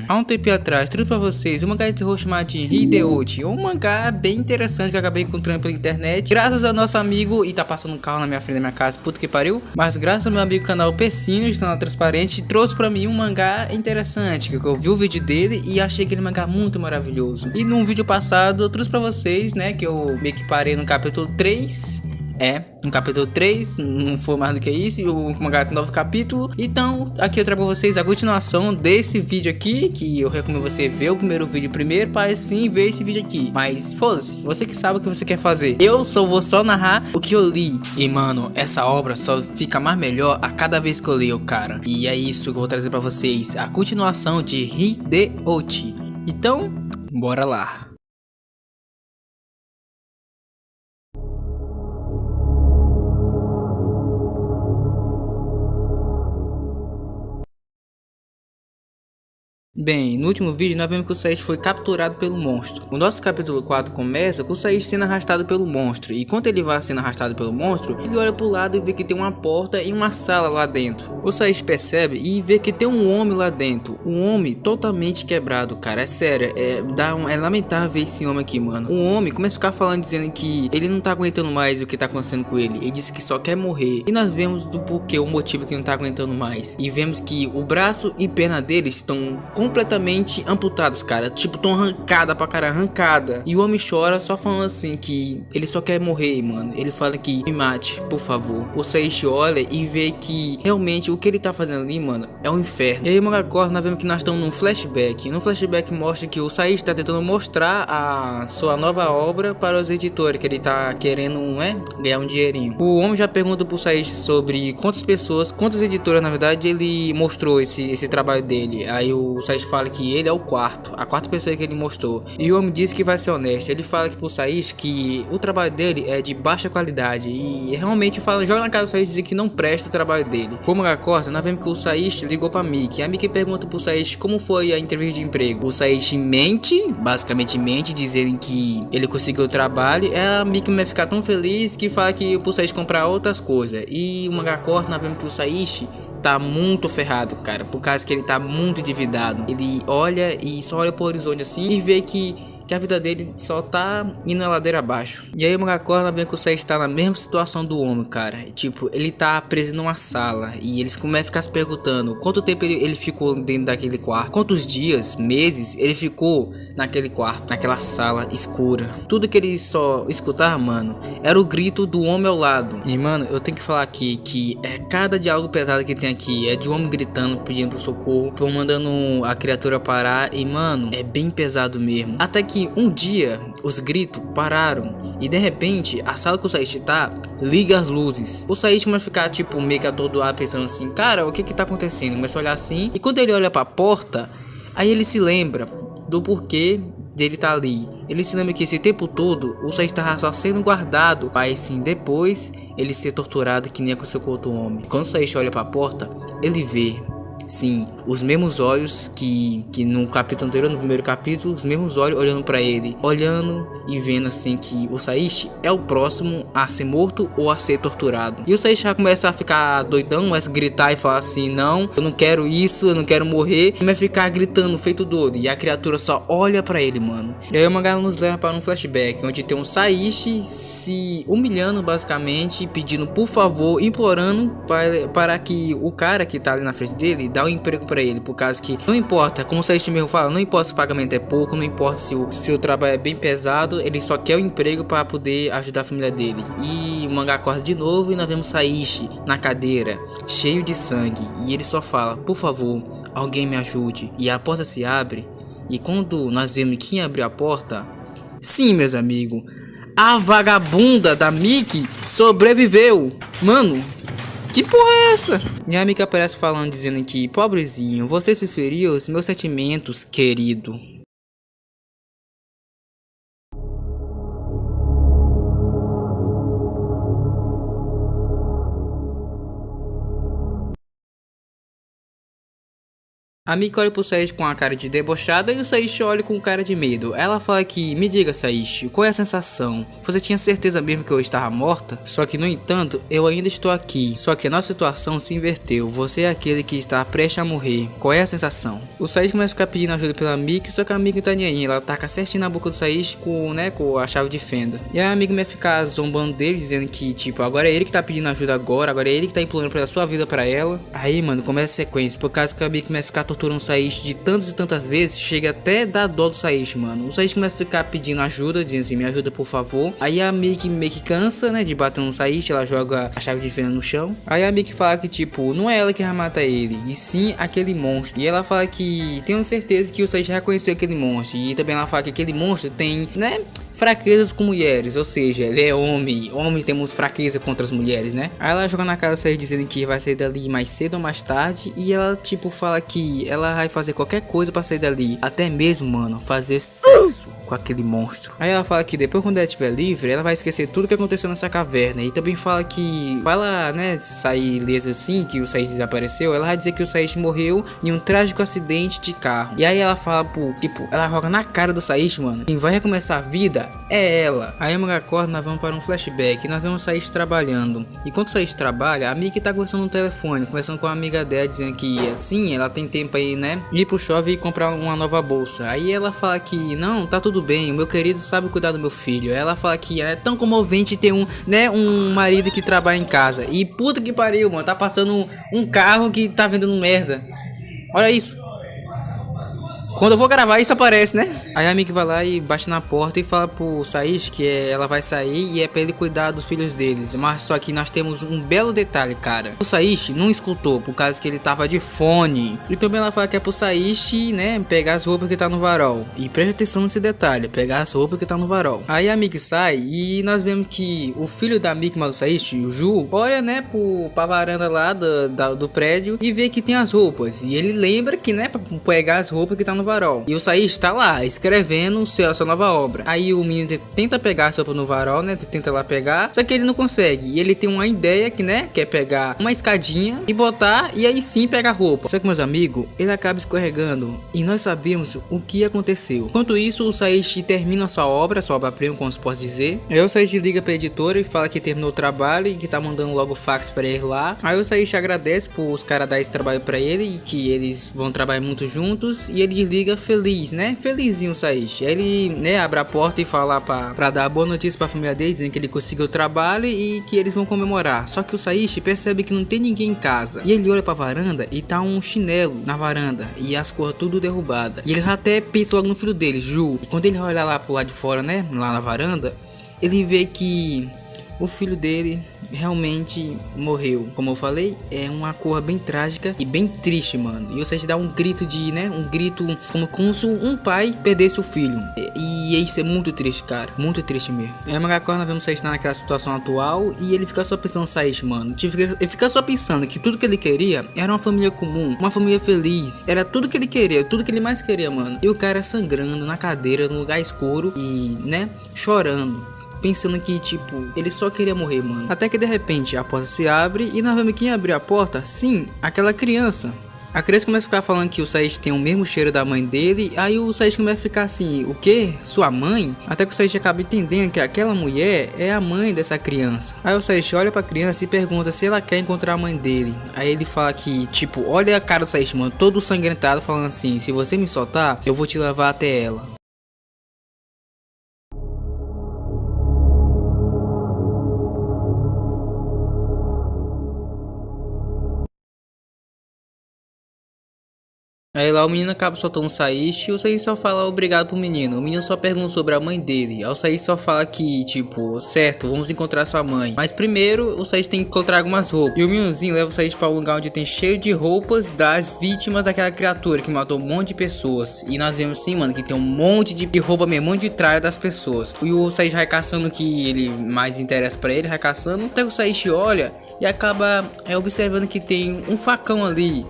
Há um tempo atrás, trouxe pra vocês um mangá de terror chamado de Hideouchi, um mangá bem interessante que eu acabei encontrando pela internet, graças ao nosso amigo, e tá passando um carro na minha frente da minha casa, puta que pariu, mas graças ao meu amigo canal Pecinho, de canal Transparente, trouxe pra mim um mangá interessante, que eu vi o vídeo dele e achei aquele mangá muito maravilhoso. E num vídeo passado eu trouxe pra vocês, né, que eu meio que parei no capítulo 3, no capítulo 3, não foi mais do que isso, e o mangá tem 9 capítulos. Então, aqui eu trago pra vocês a continuação desse vídeo aqui, que eu recomendo você ver o primeiro vídeo primeiro, para sim ver esse vídeo aqui. Mas foda-se, você que sabe o que você quer fazer. Eu só vou narrar o que eu li. E mano, essa obra só fica mais melhor a cada vez que eu leio, cara. E é isso que eu vou trazer pra vocês, a continuação de Hideouchi. Então, bora lá. Bem, no último vídeo nós vimos que o Saishi foi capturado pelo monstro. O nosso capítulo 4 começa com o Saishi sendo arrastado pelo monstro. E quando ele vai sendo arrastado pelo monstro, ele olha pro lado e vê que tem uma porta e uma sala lá dentro. O Saishi percebe e vê que tem um homem lá dentro. Um homem totalmente quebrado, cara. É sério, é lamentável ver esse homem aqui, mano. O homem começa a ficar falando, dizendo que ele não tá aguentando mais o que tá acontecendo com ele. Ele disse que só quer morrer. E nós vemos do porquê, o motivo que não tá aguentando mais. E vemos que o braço e perna dele estão completamente amputadas, cara. Tipo, tão arrancada pra cara, arrancada. E o homem chora só falando assim que ele só quer morrer, mano. Ele fala que me mate, por favor. O Saishi olha e vê que realmente o que ele tá fazendo ali, mano, é um inferno. E aí, agora nós vemos que nós estamos num flashback. No flashback mostra que o Saishi tá tentando mostrar a sua nova obra para os editores, que ele tá querendo, ganhar um dinheirinho. O homem já pergunta pro Saishi sobre quantas editoras, na verdade, ele mostrou esse trabalho dele. Aí o Saishi fala que ele é a quarta pessoa que ele mostrou. E o homem diz que vai ser honesto. Ele fala que pro Saishi que o trabalho dele é de baixa qualidade. E realmente joga na cara do Saishi, dizer que não presta o trabalho dele. Como a corta, nós vemos que o Saishi ligou pra Miki. A Miki pergunta pro Saishi como foi a entrevista de emprego. O Saishi basicamente mente, dizendo que ele conseguiu o trabalho. A Miki vai ficar tão feliz que fala que pro Saishi comprar outras coisas. E o mangá corta, nós vemos que o Saishi tá muito ferrado, cara, por causa que ele tá muito endividado. Ele olha e só olha pro horizonte assim e vê que a vida dele só tá indo na ladeira abaixo. E aí o mangá corta vê que o Saishi tá na mesma situação do homem, cara. Tipo, ele tá preso numa sala e ele começa a ficar se perguntando quanto tempo ele ficou dentro daquele quarto, quantos dias, meses ele ficou naquele quarto, naquela sala escura. Tudo que ele só escutava, mano, era o grito do homem ao lado. E mano, eu tenho que falar aqui que cada diálogo pesado que tem aqui é de um homem gritando, pedindo pro socorro, mandando a criatura parar. E mano, é bem pesado mesmo. Até que um dia os gritos pararam e de repente a sala que o Saishi tá liga as luzes. O Saishi começa a ficar tipo meio que atordoado, pensando assim, cara, o que tá acontecendo? Começa a olhar assim e quando ele olha pra porta, aí ele se lembra do porquê dele tá ali. Ele se lembra que esse tempo todo o Saishi tava só sendo guardado, mas sim depois ele ser torturado que nem aconteceu com outro homem. Quando o Saishi olha pra porta, ele vê, sim, os mesmos olhos que no capítulo anterior, no primeiro capítulo, os mesmos olhos olhando pra ele, olhando e vendo assim que o Saishi é o próximo a ser morto ou a ser torturado. E o Saishi já começa a ficar doidão, começa a gritar e falar assim, não, eu não quero isso, eu não quero morrer. Começa a ficar gritando, feito doido, e a criatura só olha pra ele, mano. E aí o mangá nos leva para um flashback, onde tem um Saishi se humilhando basicamente, pedindo por favor, implorando para que o cara que tá ali na frente dele dá um emprego pra ele, por causa que não importa, como o Saishi mesmo fala, não importa se o pagamento é pouco, não importa se o trabalho é bem pesado, ele só quer o emprego para poder ajudar a família dele. E o mangá corta de novo e nós vemos Saishi na cadeira, cheio de sangue, e ele só fala, por favor, alguém me ajude. E a porta se abre, e quando nós vemos quem abriu a porta, sim, meus amigos, a vagabunda da Miki sobreviveu. Mano, que porra é essa? E a Mika aparece falando, dizendo que, pobrezinho, você se feriu os meus sentimentos, querido. A Miki olha pro Saishi com a cara de debochada e o Saishi olha com cara de medo. Ela fala que, me diga Saishi, qual é a sensação? Você tinha certeza mesmo que eu estava morta? Só que no entanto, eu ainda estou aqui. Só que a nossa situação se inverteu. Você é aquele que está prestes a morrer. Qual é a sensação? O Saishi começa a ficar pedindo ajuda pela Miki, só que a Miki não tá nem aí. Ela taca certinho na boca do Saishi com a chave de fenda. E a Miki vai ficar zombando dele, dizendo que, tipo, agora é ele que tá pedindo ajuda agora é ele que tá implorando pela sua vida pra ela. Aí, mano, começa a sequência. Por causa que a Miki vai ficar torturando o Saishi de tantas e tantas vezes, chega até dar dó do Saishi, mano. O Saishi começa a ficar pedindo ajuda, dizendo assim, me ajuda por favor. Aí a Miki meio que cansa, né, de bater no Saishi, ela joga a chave de fenda no chão. Aí a Miki fala que, tipo, não é ela que vai matar ele, e sim aquele monstro. E ela fala que tenho certeza que o Saishi reconheceu aquele monstro. E também ela fala que aquele monstro tem, né, fraquezas com mulheres, ou seja, ele é homem. Homens temos fraqueza contra as mulheres, né? Aí ela joga na cara do Saishi dizendo que vai sair dali mais cedo ou mais tarde. E ela, tipo, fala que ela vai fazer qualquer coisa pra sair dali. Até mesmo, mano, fazer sexo com aquele monstro. Aí ela fala que depois, quando ela estiver livre, ela vai esquecer tudo que aconteceu nessa caverna. E também fala que, pra ela, né, sair ilesa assim, que o Saishi desapareceu, ela vai dizer que o Saishi morreu em um trágico acidente de carro. E aí ela fala, tipo, ela joga na cara do Saishi, mano, quem vai recomeçar a vida é ela. Aí a manga acorda, nós vamos para um flashback e nós vemos o Saishi trabalhando. Enquanto o Saishi trabalha, a Miki tá conversando no telefone, conversando com a amiga dela, dizendo que assim, ela tem tempo aí, né, ir pro shopping e comprar uma nova bolsa. Aí ela fala que não, tá tudo bem, o meu querido sabe cuidar do meu filho. Aí ela fala que é tão comovente ter um marido que trabalha em casa. E puta que pariu, mano, tá passando um carro que tá vendendo merda. Olha isso. Quando eu vou gravar, isso aparece, né? Aí a Miki vai lá e bate na porta e fala pro Saishi que ela vai sair e é pra ele cuidar dos filhos deles. Mas só que nós temos um belo detalhe, cara. O Saishi não escutou, por causa que ele tava de fone. E também ela fala que é pro Saishi, né, pegar as roupas que tá no varal. E preste atenção nesse detalhe, pegar as roupas que tá no varal. Aí a Miki sai e nós vemos que o filho da Miki, mas do Saishi, o Ju, olha, né, pra varanda lá do prédio e vê que tem as roupas. E ele lembra que, né, pra pegar as roupas que tá no varal. E o Saishi tá lá, escrevendo a sua nova obra. Aí o menino tenta pegar a sopa no varal, né? Tenta lá pegar, só que ele não consegue. E ele tem uma ideia que, né, quer pegar uma escadinha e botar, e aí sim pega a roupa. Só que, meus amigos, ele acaba escorregando e nós sabemos o que aconteceu. Enquanto isso, o Saishi termina sua obra-prima, como se pode dizer. Aí o Saishi liga pra editora e fala que terminou o trabalho e que tá mandando logo o fax pra ele lá. Aí o Saishi agradece por os caras dar esse trabalho pra ele e que eles vão trabalhar muito juntos. E ele liga feliz, né? Felizinho o Saishi. Aí ele, né, abre a porta e fala pra dar boa notícia pra família dele, dizendo que ele conseguiu o trabalho e que eles vão comemorar. Só que o Saishi percebe que não tem ninguém em casa. E ele olha pra varanda e tá um chinelo na varanda e as cores tudo derrubadas. E ele até pensa logo no filho dele, Ju. E quando ele olha lá pro lado de fora, né, lá na varanda, ele vê que o filho dele realmente morreu. Como eu falei, é uma cor bem trágica e bem triste, mano. E você dá um grito de, né, um grito como se um pai perdesse o filho. E isso é muito triste, cara, muito triste mesmo. E a Magakor, nós vemos Saishi naquela situação atual e ele fica só pensando, Saishi, mano, ele fica só pensando que tudo que ele queria era uma família comum, uma família feliz. Era tudo que ele queria, tudo que ele mais queria, mano. E o cara sangrando na cadeira, num lugar escuro e, né, chorando, pensando que, tipo, ele só queria morrer, mano. Até que de repente a porta se abre e nós vemos quem abriu a porta. Sim, aquela criança. A criança começa a ficar falando que o Saishi tem o mesmo cheiro da mãe dele. Aí o Saishi começa a ficar assim, o que? Sua mãe? Até que o Saishi acaba entendendo que aquela mulher é a mãe dessa criança. Aí o Saishi olha pra criança e pergunta se ela quer encontrar a mãe dele. Aí ele fala que, tipo, olha a cara do Saishi, mano, todo sangrentado, falando assim, se você me soltar, eu vou te levar até ela. Aí lá o menino acaba soltando o Saishi e o Saishi só fala obrigado pro menino. O menino só pergunta sobre a mãe dele. Aí o Saishi só fala que, tipo, certo, vamos encontrar sua mãe. Mas primeiro o Saishi tem que encontrar algumas roupas. E o meninozinho leva o Saishi pra um lugar onde tem cheio de roupas das vítimas daquela criatura que matou um monte de pessoas. E nós vemos sim, mano, que tem um monte de roupa mesmo, um monte de tralha das pessoas. E o Saishi vai caçando o que ele mais interessa pra ele, vai caçando. Até que o Saishi olha e acaba observando que tem um facão ali.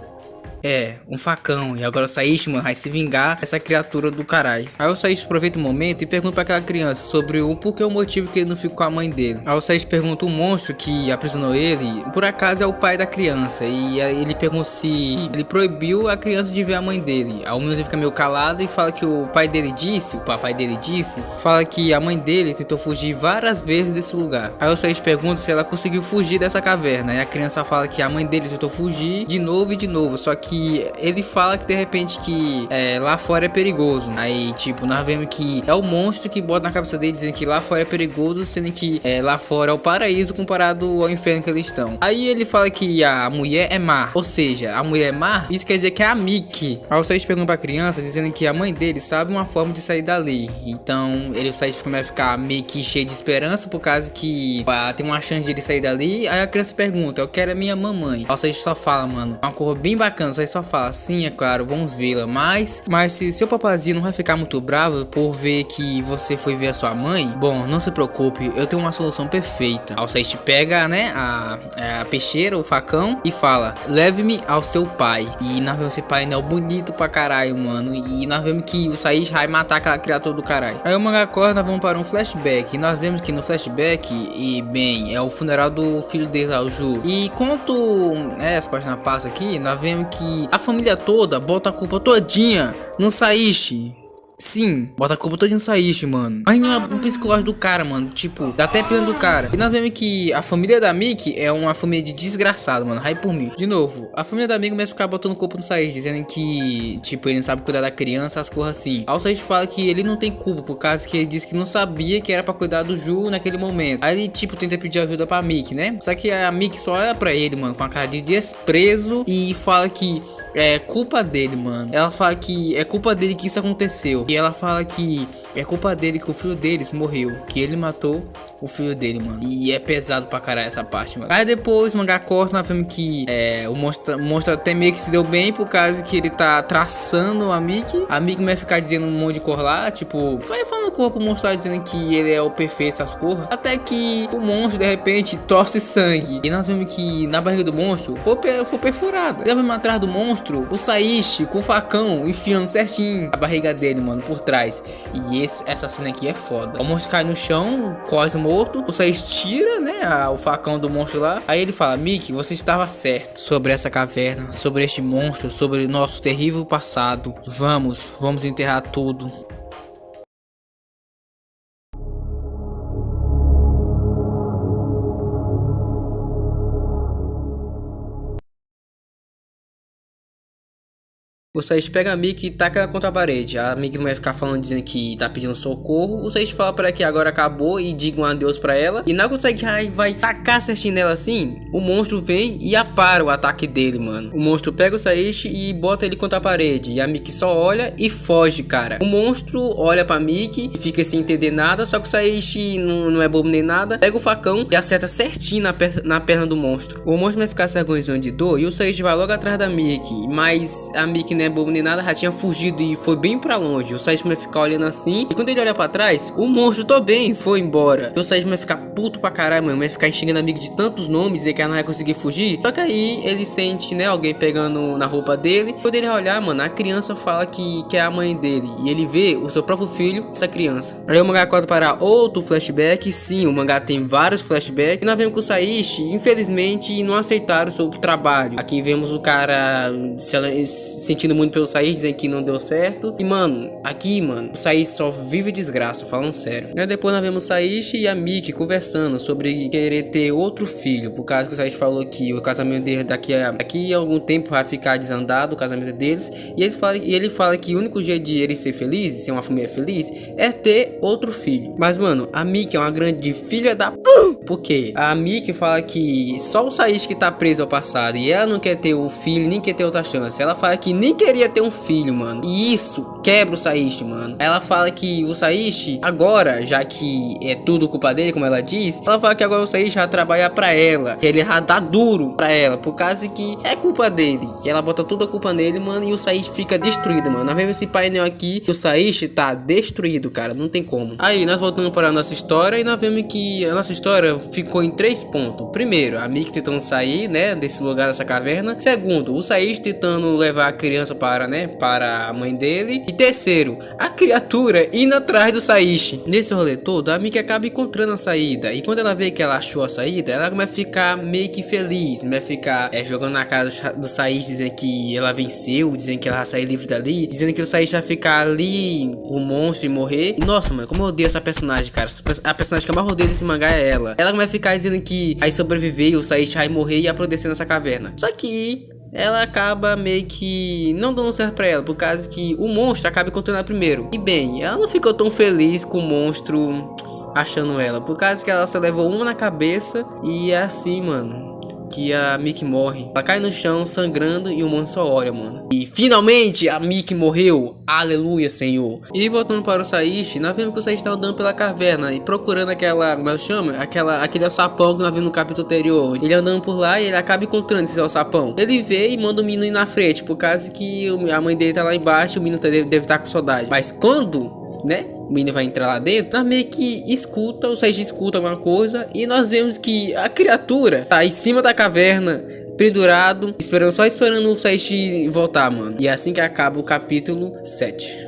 É, um facão. E agora o Saishi, mano, vai se vingar dessa criatura do caralho. Aí o Saishi aproveita o momento e pergunta pra aquela criança sobre o porquê, o motivo que ele não fica com a mãe dele. Aí o Saishi pergunta o monstro que aprisionou ele, por acaso é o pai da criança. E aí ele pergunta se ele proibiu a criança de ver a mãe dele. Aí o menino fica meio calado e fala que o papai dele disse, fala que a mãe dele tentou fugir várias vezes desse lugar. Aí o Saishi pergunta se ela conseguiu fugir dessa caverna. E a criança fala que a mãe dele tentou fugir de novo e de novo, só que ele fala que de repente que lá fora é perigoso. Aí tipo, nós vemos que é o monstro que bota na cabeça dele dizendo que lá fora é perigoso, sendo que lá fora é o paraíso comparado ao inferno que eles estão. Aí ele fala que a mulher é má, ou seja, a mulher é má, isso quer dizer que é a Miki. Aí o Saishi pergunta pra criança dizendo que a mãe dele sabe uma forma de sair dali. Então o Saishi vai ficar meio que cheio de esperança por causa que tem uma chance de ele sair dali. Aí a criança pergunta, eu quero a minha mamãe. Aí o Saishi só fala, mano, uma cor bem bacana. Aí só fala, sim, é claro, vamos vê-la. Mas se seu papazinho não vai ficar muito bravo por ver que você foi ver a sua mãe, bom, não se preocupe, eu tenho uma solução perfeita. Aí o Saishi pega, né, a peixeira, o facão e fala, leve-me ao seu pai. E nós vemos esse painel bonito pra caralho, mano. E nós vemos que o Saishi vai matar aquela criatura do caralho. Aí o mangá corta, nós vamos para um flashback. E nós vemos que no flashback, é o funeral do filho dele, o Ju. E enquanto essa página passa aqui, nós vemos que a família toda bota a culpa todinha no Saishi. Sim, bota a culpa toda no Saishi, mano. Aí no psicológico do cara, mano, tipo, dá até pena do cara. E nós vemos que a família da Miki é uma família de desgraçado, mano. Aí por mim. De novo, a família da Miki começa a ficar botando culpa no Saishi, dizendo que, tipo, ele não sabe cuidar da criança, as coisas assim. Aí o Saishi fala que ele não tem culpa, por causa que ele disse que não sabia que era pra cuidar do Ju naquele momento. Aí ele, tipo, tenta pedir ajuda pra Miki, né? Só que a Miki só olha pra ele, mano, com a cara de desprezo e fala que é culpa dele, mano. Ela fala que é culpa dele que isso aconteceu. E ela fala que é culpa dele que o filho deles morreu. Que ele matou o filho dele, mano. E é pesado pra caralho essa parte, mano. Aí depois o mangá corta, nós vemos que o monstro até meio que se deu bem, por causa que ele tá traçando a Miki. A Miki vai ficar dizendo um monte de cor lá, tipo, vai falando cor pro monstro lá, dizendo que ele é o perfeito, essas cores. Até que o monstro de repente torce sangue. E nós vemos que na barriga do monstro foi perfurada. E nós vemos atrás do monstro o Saishi com o facão enfiando certinho a barriga dele, mano, por trás. E essa cena aqui é foda. O monstro cai no chão, quase morto. O Saishi tira, né, o facão do monstro lá. Aí ele fala, Miki, você estava certo sobre essa caverna, sobre este monstro, sobre nosso terrível passado. Vamos enterrar tudo. O Saishi pega a Miki e taca ela contra a parede. A Miki vai ficar falando, dizendo que tá pedindo socorro. O Saishi fala pra ela que agora acabou e diga um adeus pra ela. E na hora que o Saishi vai tacar certinho nela assim, o monstro vem e apara o ataque dele, mano. O monstro pega o Saishi e bota ele contra a parede. E a Miki só olha e foge, cara. O monstro olha pra Miki e fica sem entender nada. Só que o Saishi não é bobo nem nada. Pega o facão e acerta certinho na perna do monstro. O monstro vai ficar se agonizando de dor. E o Saishi vai logo atrás da Miki. Mas a Miki, né, bobo nem nada, já tinha fugido e foi bem pra longe. O Saishi vai ficar olhando assim, e quando ele olha pra trás, o monstro também foi embora. E o Saishi vai ficar puto pra caralho, mano, vai ficar xingando amigo de tantos nomes e que ela não vai conseguir fugir. Só que aí ele sente, né, alguém pegando na roupa dele. Quando ele olhar, mano, a criança fala que é a mãe dele, e ele vê o seu próprio filho, essa criança. Aí o mangá corta para outro flashback. Sim, o mangá tem vários flashbacks, e nós vemos que o Saishi, infelizmente, não aceitaram o seu trabalho. Aqui vemos o cara se sentindo muito pelo Saishi, dizendo que não deu certo. E mano, aqui, mano, o Saishi só vive desgraça, falando sério. Aí depois nós vemos o Saishi e a Miki conversando sobre querer ter outro filho, por causa que o Saishi falou que o casamento dele daqui a algum tempo vai ficar desandado, o casamento deles. E ele fala que o único jeito de ele ser feliz, ser uma família feliz, é ter outro filho. Mas mano, a Miki é uma grande filha da porque a Miki fala que só o Saishi que tá preso ao passado, e ela não quer ter o filho, nem quer ter outra chance. Ela fala que nem queria ter um filho, mano. E isso quebra o Saishi, mano. Ela fala que o Saishi, agora, já que é tudo culpa dele, como ela diz, ela fala que agora o Saishi vai trabalhar pra ela, que ele vai dar duro pra ela, por causa que é culpa dele. E ela bota toda a culpa nele, mano, e o Saishi fica destruído, mano. Nós vemos esse painel aqui, o Saishi tá destruído, cara, não tem como. Aí, nós voltamos para a nossa história e nós vemos que a nossa história ficou em 3 pontos. Primeiro, a Miki tentando sair, né, desse lugar, dessa caverna. Segundo, o Saishi tentando levar a criança para, né, para a mãe dele. E terceiro, a criatura indo atrás do Saishi. Nesse rolê todo, a Miki acaba encontrando a saída. E quando ela vê que ela achou a saída, ela vai ficar meio que feliz. Vai ficar jogando na cara do Saishi, dizendo que ela venceu, dizendo que ela vai sair livre dali, dizendo que o Saishi vai ficar ali, o monstro, e morrer. E nossa, mano, como eu odeio essa personagem, cara. A personagem que eu mais odeio desse mangá é ela. Ela vai ficar dizendo que aí sobreviver, o Saishi vai morrer e ia descer nessa caverna. Só que ela acaba meio que não dando certo pra ela, por causa que o monstro acaba encontrando ela primeiro. E bem, ela não ficou tão feliz com o monstro achando ela, por causa que ela só levou uma na cabeça. E é assim, mano, que a Miki morre. Ela cai no chão sangrando e o monstro só olha, mano. E finalmente a Miki morreu. Aleluia, Senhor. E voltando para o Saishi, nós vemos que o Saishi tá andando pela caverna e procurando aquela, como ela chama? Aquele alçapão que nós vimos no capítulo anterior. Ele andando por lá e ele acaba encontrando esse alçapão. Ele vê e manda o menino ir na frente, por causa que a mãe dele tá lá embaixo, o menino deve estar com saudade. Mas quando, né, o menino vai entrar lá dentro, nós meio que escuta, o Saishi escuta alguma coisa e nós vemos que a criatura tá em cima da caverna, pendurado, só esperando o Saishi voltar, mano. E é assim que acaba o capítulo 7.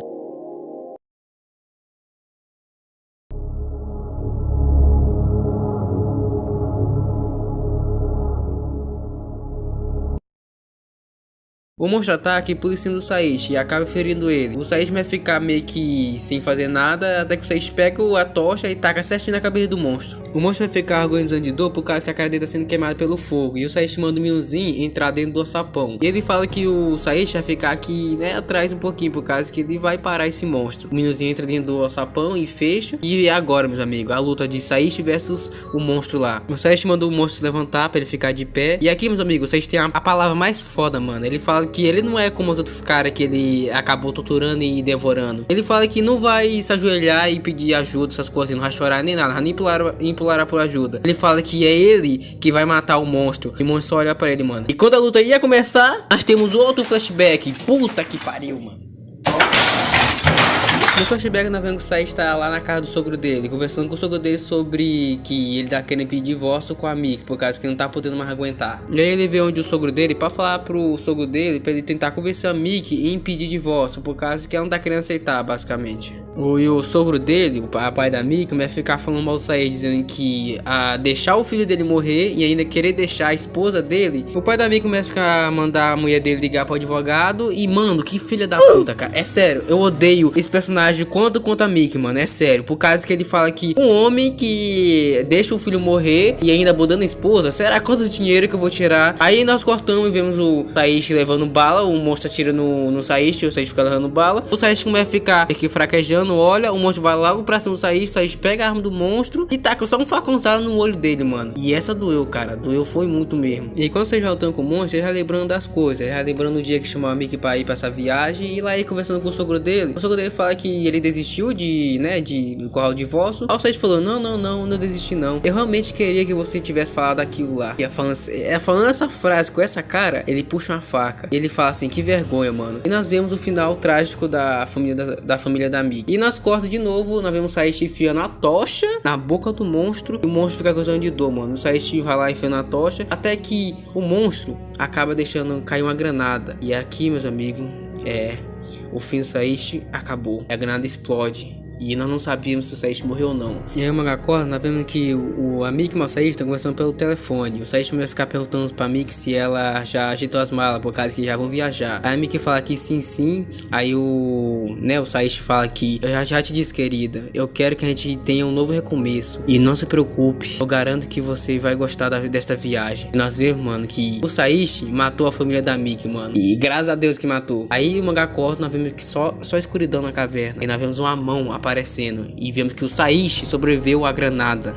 O monstro ataca e pula em cima do Saishi e acaba ferindo ele. O Saishi vai ficar meio que sem fazer nada, até que o Saishi pega a tocha e taca certinho na cabeça do monstro. O monstro vai ficar agonizando de dor por causa que a cara dele tá sendo queimada pelo fogo. E o Saishi manda o meninozinho entrar dentro do alçapão. E ele fala que o Saishi vai ficar aqui, né, atrás um pouquinho, por causa que ele vai parar esse monstro. O meninozinho entra dentro do alçapão e fecha. E agora, meus amigos, a luta de Saishi versus o monstro lá. O Saishi mandou o monstro se levantar pra ele ficar de pé. E aqui, meus amigos, o Saishi tem a palavra mais foda, mano. Ele fala que ele não é como os outros caras que ele acabou torturando e devorando. Ele fala que não vai se ajoelhar e pedir ajuda, essas coisas, não vai chorar nem nada, nem implorar por ajuda. Ele fala que é ele que vai matar o monstro. E o monstro só olha pra ele, mano. E quando a luta ia começar, nós temos outro flashback. Puta que pariu, mano. No flashback, nós vemos que o Saishi está lá na casa do sogro dele, conversando com o sogro dele sobre que ele tá querendo pedir divórcio com a Miki, por causa que não tá podendo mais aguentar. E aí ele vê onde o sogro dele, pra falar pro sogro dele, pra ele tentar convencer a Miki em pedir divórcio, por causa que ela não tá querendo aceitar, basicamente. E o sogro dele, o pai da Miki, vai ficar falando mal do Saishi, dizendo que deixar o filho dele morrer e ainda querer deixar a esposa dele. O pai da Miki começa a mandar a mulher dele ligar pro advogado e, mano, que filha da puta, cara. É sério, eu odeio esse personagem quanto a Miki, mano, é sério. Por causa que ele fala que um homem que deixa o filho morrer e ainda abandona a esposa, será quanto dinheiro que eu vou tirar? Aí nós cortamos e vemos o Saishi levando bala, o monstro atira no Saishi, o Saishi fica levando bala. O Saishi começa a ficar aqui fraquejando, olha, o monstro vai logo pra cima do Saishi, o Saishi pega a arma do monstro e taca só um facãozado no olho dele, mano. E essa doeu, cara, doeu foi muito mesmo. E quando você já lutando com o monstro, ele já lembrando das coisas, já lembrando o dia que chamou a Miki pra ir pra essa viagem. E lá aí conversando com o sogro dele fala que ele desistiu de correr o divórcio. Aí o Saishi falou, não desisti não. Eu realmente queria que você tivesse falado aquilo lá. E falando essa frase com essa cara, ele puxa uma faca. Ele fala assim, que vergonha, mano. E nós vemos o final trágico da família da Miki. E nós corta de novo, nós vemos o Saishi enfiando a tocha na boca do monstro. E o monstro fica gozando de dor, mano. O Saishi vai lá enfiando a tocha, até que o monstro acaba deixando cair uma granada. E aqui, meus amigos, o fim do Saishi acabou. A granada explode. E nós não sabíamos se o Saishi morreu ou não. E aí o manga corta, nós vemos que a Miki e o Saishi estão conversando pelo telefone. O Saishi vai ficar perguntando pra Miki se ela já agitou as malas, por causa que já vão viajar. Aí a Miki fala que sim. Aí o Saishi fala que eu já te disse, querida, eu quero que a gente tenha um novo recomeço. E não se preocupe, eu garanto que você vai gostar desta viagem. E nós vemos, mano, que o Saishi matou a família da Miki, mano. E graças a Deus que matou. Aí o manga corta, nós vemos que só escuridão na caverna. E nós vemos uma mão aparecendo e vemos que o Saishi sobreviveu à granada.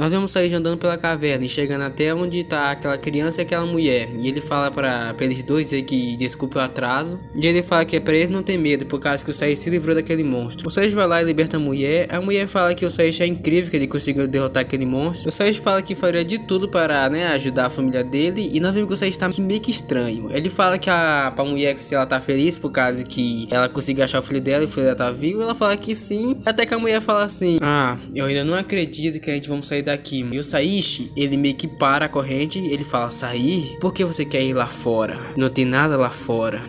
Nós vemos Saishi andando pela caverna e chegando até onde tá aquela criança e aquela mulher. E ele fala pra eles dois dizer que desculpe o atraso. E ele fala que é pra eles não ter medo, por causa que o Saishi se livrou daquele monstro. O Saishi vai lá e liberta a mulher. A mulher fala que o Saishi é incrível, que ele conseguiu derrotar aquele monstro. O Saishi fala que faria de tudo para, ajudar a família dele. E nós vemos que o Saishi tá meio que estranho. Ele fala que pra mulher que se ela tá feliz por causa que ela conseguiu achar o filho dela e o filho dela tá vivo. Ela fala que sim. Até que a mulher fala assim: ah, eu ainda não acredito que a gente vamos sair daqui. E o Saishi, ele meio que para a corrente. Ele fala: sair? Por que você quer ir lá fora? Não tem nada lá fora.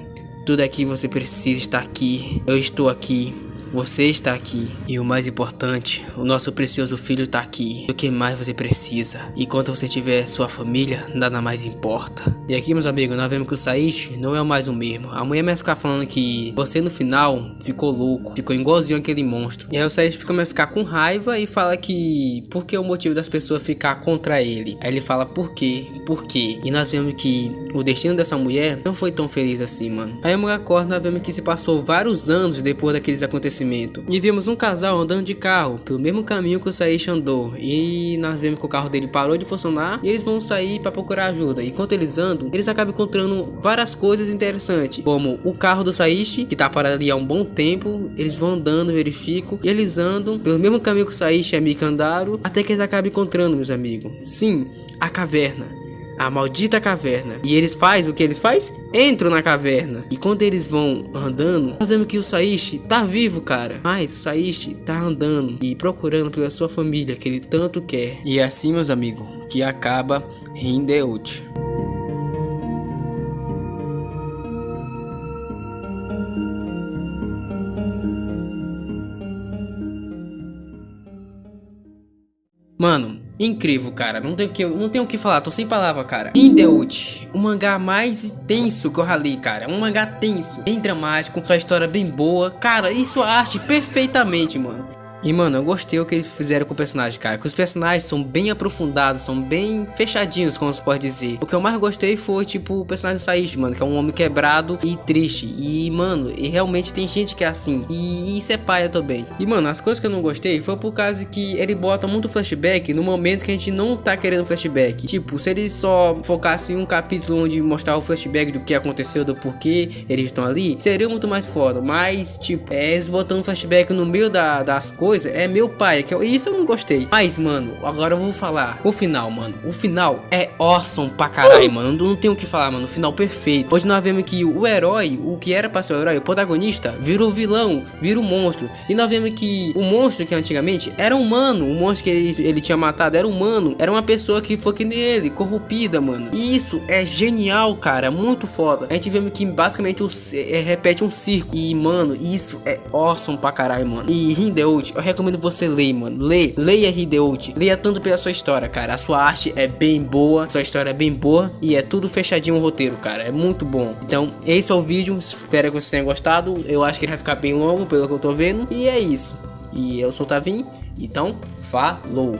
Tudo aqui você precisa estar aqui. Eu estou aqui. Você está aqui. E o mais importante, o nosso precioso filho está aqui. O que mais você precisa? Enquanto você tiver sua família, nada mais importa. E aqui, meus amigos, nós vemos que o Saishi não é mais o mesmo. A mulher vai ficar falando que você no final ficou louco, ficou igualzinho aquele monstro. E aí o Saishi começa a ficar com raiva e fala que por que é o motivo das pessoas ficar contra ele. Aí ele fala por quê? Por quê? E nós vemos que o destino dessa mulher não foi tão feliz assim, mano. Aí a mulher acorda, nós vemos que se passou vários anos depois daqueles acontecimentos. E vimos um casal andando de carro pelo mesmo caminho que o Saishi andou. E nós vemos que o carro dele parou de funcionar e eles vão sair para procurar ajuda. E enquanto eles andam, eles acabam encontrando várias coisas interessantes, como o carro do Saishi, que tá parado ali há um bom tempo. Eles vão andando, verificam, e eles andam pelo mesmo caminho que o Saishi e a Mika andaram, até que eles acabam encontrando, meus amigos. Sim, a caverna. A maldita caverna. E eles fazem o que eles fazem? Entram na caverna. E quando eles vão andando, nós vemos que o Saishi tá vivo, cara. Mas o Saishi tá andando e procurando pela sua família, que ele tanto quer. E é assim, meus amigos, que acaba Hindeuchi. Mano, incrível, cara. Não tenho o que falar, tô sem palavra, cara. Hindeuchi, o mangá mais tenso que eu ralei, cara. Um mangá tenso, bem dramático, sua história bem boa. Cara, isso a arte perfeitamente, mano. E mano, eu gostei o que eles fizeram com o personagem, cara. Que os personagens são bem aprofundados, são bem fechadinhos, como se pode dizer. O que eu mais gostei foi, tipo, o personagem do Saishi, mano, que é um homem quebrado e triste. E, mano, e realmente tem gente que é assim. E isso é paia também. E, mano, as coisas que eu não gostei foi por causa que ele bota muito flashback no momento que a gente não tá querendo flashback. Tipo, se eles só focassem em um capítulo onde mostrar o flashback do que aconteceu, do porquê eles estão ali, seria muito mais foda. Mas, tipo, eles botando flashback no meio das coisas. É meu pai, isso eu não gostei. Mas, mano, agora eu vou falar o final, mano. O final é awesome pra caralho, mano. Não tenho o que falar, mano. O final perfeito. Hoje nós vemos que o herói, o que era pra ser o herói, o protagonista, virou vilão, vira um monstro. E nós vemos que o monstro que antigamente era humano. O monstro que ele tinha matado era humano. Era uma pessoa que foi que nem ele, corrompida, mano. E isso é genial, cara. Muito foda. A gente vemos que basicamente repete um círculo. E, mano, isso é awesome pra caralho, mano. E Hindeuchi, eu recomendo você ler, mano. Leia Hindeuchi. Leia tanto pela sua história, cara. A sua arte é bem boa, sua história é bem boa e é tudo fechadinho o roteiro, cara. É muito bom. Então, esse é o vídeo. Espero que você tenha gostado. Eu acho que ele vai ficar bem longo, pelo que eu tô vendo. E é isso. E eu sou o Tavim. Então, falou.